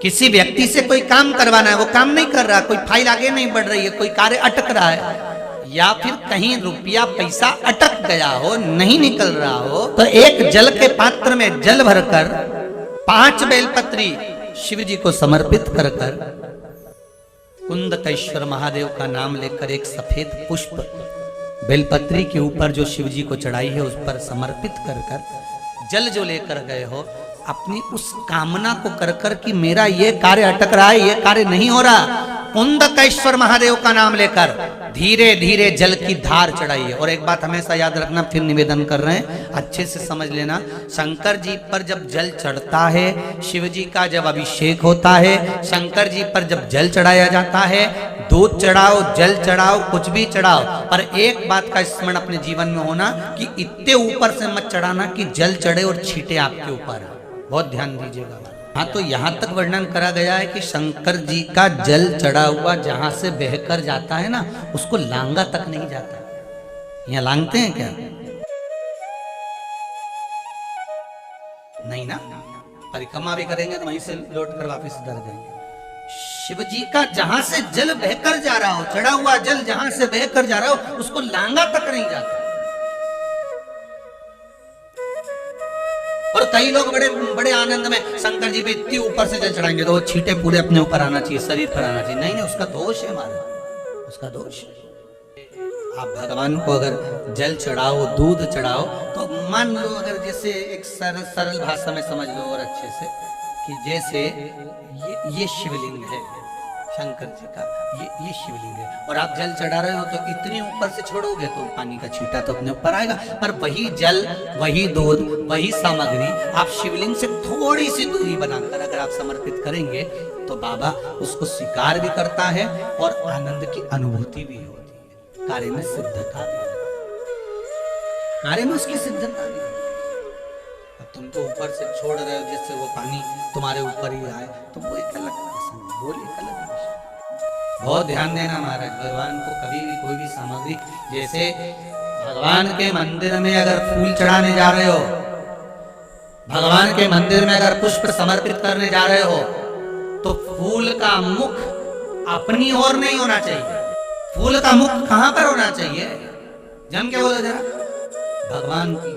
किसी व्यक्ति से कोई काम करवाना है, वो काम नहीं कर रहा, कोई फाइल आगे नहीं बढ़ रही है, कोई कार्य अटक रहा है, या फिर कहीं रुपया पैसा अटक गया हो, नहीं निकल रहा हो, तो एक जल के पात्र में जल भरकर 5 बेलपत्री शिव जी को समर्पित कर कर कुंदकेश्वर महादेव का नाम लेकर एक सफेद पुष्प बेलपत्री के ऊपर जो शिव जी को चढ़ाई है उस पर समर्पित कर कर जल जो लेकर गए हो, अपनी उस कामना को कर कर कि मेरा ये कार्य अटक रहा है, ये कार्य नहीं हो रहा, कुंदकेश्वर महादेव का नाम लेकर धीरे धीरे जल की धार चढ़ाइए। और एक बात हमेशा याद रखना, फिर निवेदन कर रहे हैं, अच्छे से समझ लेना, शंकर जी पर जब जल चढ़ता है, शिव जी का जब अभिषेक होता है, शंकर जी पर जब जल चढ़ाया जाता है, दूध चढ़ाओ, जल चढ़ाओ, कुछ भी चढ़ाओ, पर एक बात का स्मरण अपने जीवन में होना कि इतने ऊपर से मत चढ़ाना कि जल चढ़े और छींटे आपके ऊपर। बहुत ध्यान दीजिएगा। हाँ, तो यहाँ तक वर्णन करा गया है कि शंकर जी का जल चढ़ा हुआ जहां से बहकर जाता है ना, उसको लांगा तक नहीं जाता। यहाँ लांगते हैं क्या? नहीं ना, परिक्रमा भी करेंगे तो वहीं से लौट कर वापिस उधर जाएंगे। शिव जी का जहां से जल बहकर जा रहा हो, चढ़ा हुआ जल जहां से बहकर जा रहा हो, उसको लांगा तक नहीं जाता। और कई लोग बड़े बड़े आनंद में शंकर जी पे इतनी ऊपर से जल चढ़ाएंगे तो वो छींटे पूरे अपने ऊपर आना चाहिए, शरीर पर आना चाहिए। नहीं, उसका दोष है हमारा, उसका दोष। आप भगवान को अगर जल चढ़ाओ, दूध चढ़ाओ, तो मान लो अगर जैसे एक सरल भाषा में समझ लो और अच्छे से कि जैसे ये शिवलिंग है शंकर जी का, ये शिवलिंग है, और आप जल चढ़ा रहे हो तो इतने ऊपर से छोड़ोगे तो पानी का छींटा तो अपने ऊपर आएगा, पर वही जल, वही दूध, वही सामग्री आप शिवलिंग से थोड़ी सी दूरी बनाकर अगर आप समर्पित करेंगे तो बाबा उसको स्वीकार भी करता है और आनंद की अनुभूति भी होती है, कार्य में सिद्धता भी होती है, कार्य में उसकी सिद्धता भी। अब तुम तो ऊपर से छोड़ रहे हो जिससे वो पानी तुम्हारे ऊपर ही आए, तो वो एक अलग बोल, एक अलग। बहुत ध्यान देना महाराज, भगवान को कभी भी कोई भी सामग्री, जैसे भगवान के मंदिर में अगर फूल चढ़ाने जा रहे हो, भगवान के मंदिर में अगर पुष्प समर्पित करने जा रहे हो, तो फूल का मुख अपनी ओर नहीं होना चाहिए। फूल का मुख कहां पर होना चाहिए? जम के बोलो जरा, भगवान की